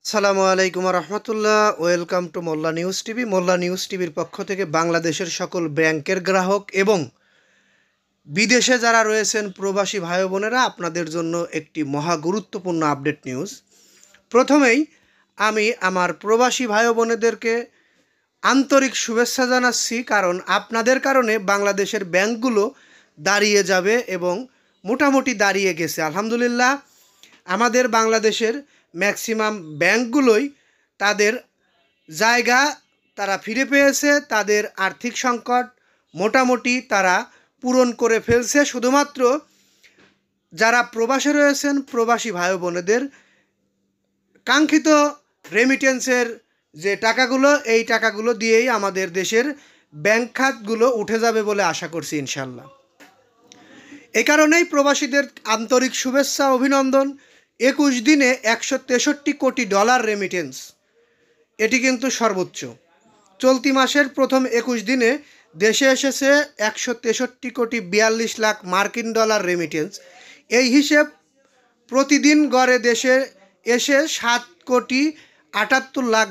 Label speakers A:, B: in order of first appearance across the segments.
A: আসসালামু আলাইকুম রহমতুল্লাহ। Welcome to Molla news TV. Molla news টিভির পক্ষ থেকে বাংলাদেশের সকল ব্যাংকের গ্রাহক এবং বিদেশে যারা রয়েছেন প্রবাসী ভাই বোনেরা, আপনাদের জন্য একটি মহা গুরুত্বপূর্ণ আপডেট নিউজ। প্রথমেই আমি আমার প্রবাসী ভাই বোনেদেরকে আন্তরিক শুভেচ্ছা জানাচ্ছি, কারণ আপনাদের কারণে বাংলাদেশের ব্যাংকগুলো দাঁড়িয়ে যাবে এবং মোটামুটি দাঁড়িয়ে গেছে। আলহামদুলিল্লাহ, আমাদের বাংলাদেশের ম্যাক্সিমাম ব্যাংকগুলোই তাদের জায়গা তারা ফিরে পেয়েছে। তাদের আর্থিক সংকট মোটামুটি তারা পূরণ করে ফেলছে। শুধুমাত্র যারা প্রবাসে রয়েছেন প্রবাসী ভাই বোনেদের কাঙ্ক্ষিত রেমিটেন্সের যে টাকাগুলো, এই টাকাগুলো দিয়েই আমাদের দেশের ব্যাংক খাতগুলো উঠে যাবে বলে আশা করছি ইনশাল্লাহ। এ কারণেই প্রবাসীদের আন্তরিক শুভেচ্ছা, অভিনন্দন। 21 দিনে $163 কোটি রেমিটেন্স, এটি কিন্তু সর্বোচ্চ। চলতি মাসের প্রথম 21 দিনে দেশে এসেছে 163 কোটি 42 লাখ মার্কিন ডলার রেমিটেন্স। এই হিসেব প্রতিদিন গড়ে দেশে এসে 7 কোটি 78 লাখ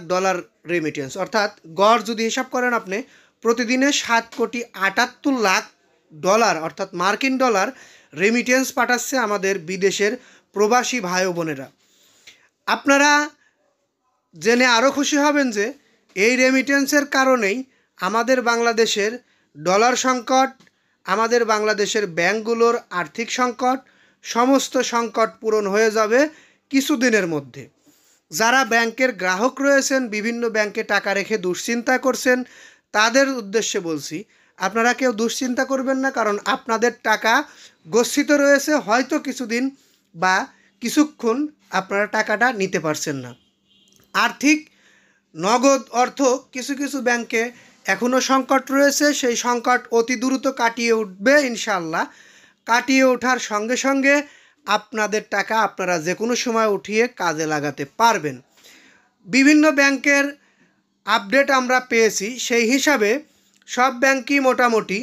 A: রেমিটেন্স, অর্থাৎ গড় যদি হিসাব করেন আপনি, প্রতিদিনে 7 কোটি 78 লাখ অর্থাৎ মার্কিন ডলার রেমিটেন্স পাঠাচ্ছে আমাদের বিদেশের প্রবাসী ভাই বোনেরা। আপনারা জেনে আরও খুশি হবেন যে এই রেমিটেন্সের কারণেই আমাদের বাংলাদেশের ডলার সংকট, আমাদের বাংলাদেশের ব্যাংকগুলোর আর্থিক সংকট, সমস্ত সংকট পূরণ হয়ে যাবে কিছুদিনের মধ্যে। যারা ব্যাংকের গ্রাহক রয়েছেন, বিভিন্ন ব্যাংকে টাকা রেখে দুশ্চিন্তা করছেন, তাদের উদ্দেশ্যে বলছি, আপনারা কেউ দুশ্চিন্তা করবেন না, কারণ আপনাদের টাকা গচ্ছিত রয়েছে। হয়তো কিছুদিন বা কিছুক্ষণ আপনারা টাকাটা নিতে পারছেন না। আর্থিক নগদ অর্থ কিছু কিছু ব্যাংকে এখনও সংকট রয়েছে, সেই সংকট অতি দ্রুত কাটিয়ে উঠবে ইনশাল্লাহ। কাটিয়ে ওঠার সঙ্গে সঙ্গে আপনাদের টাকা আপনারা যে কোনো সময় উঠিয়ে কাজে লাগাতে পারবেন। বিভিন্ন ব্যাংকের আপডেট আমরা পেয়েছি, সেই হিসাবে সব ব্যাংকই মোটামুটি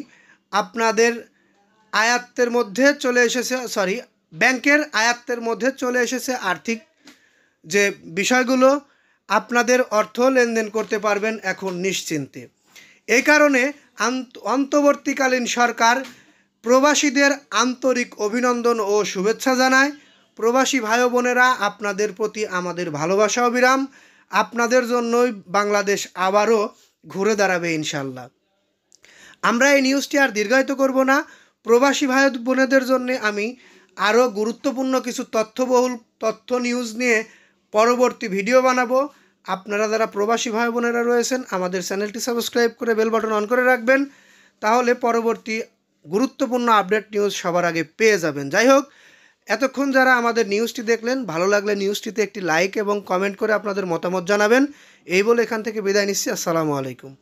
A: আপনাদের আয়ত্তের মধ্যে চলে এসেছে, ব্যাংকের আয়ত্তের মধ্যে চলে এসেছে আর্থিক যে বিষয়গুলো, আপনাদের অর্থ লেনদেন করতে পারবেন এখন নিশ্চিন্তে। এই কারণে অন্তর্বর্তীকালীন সরকার প্রবাসীদের আন্তরিক অভিনন্দন ও শুভেচ্ছা জানায়। প্রবাসী ভাই বোনেরা, আপনাদের প্রতি আমাদের ভালোবাসা অবিরাম। আপনাদের জন্যই বাংলাদেশ আবারও ঘুরে দাঁড়াবে ইনশাল্লাহ। আমরা এই নিউজটি আর দীর্ঘায়িত করব না। প্রবাসী ভাই বোনেদের জন্য আমি আরও গুরুত্বপূর্ণ কিছু তথ্য নিউজ নিয়ে পরবর্তী ভিডিও বানাবো। আপনারা যারা প্রবাসী ভাই বোনেরা রয়েছেন, আমাদের চ্যানেলটি সাবস্ক্রাইব করে বেল বাটন অন করে রাখবেন, তাহলে পরবর্তী গুরুত্বপূর্ণ আপডেট নিউজ সবার আগে পেয়ে যাবেন। যাই হোক, এতক্ষণ যারা আমাদের নিউজটি দেখলেন, ভালো লাগলে নিউজটিতে একটি লাইক এবং কমেন্ট করে আপনাদের মতামত জানাবেন। এই বলে এখান থেকে বিদায় নিচ্ছি। আসসালামু আলাইকুম।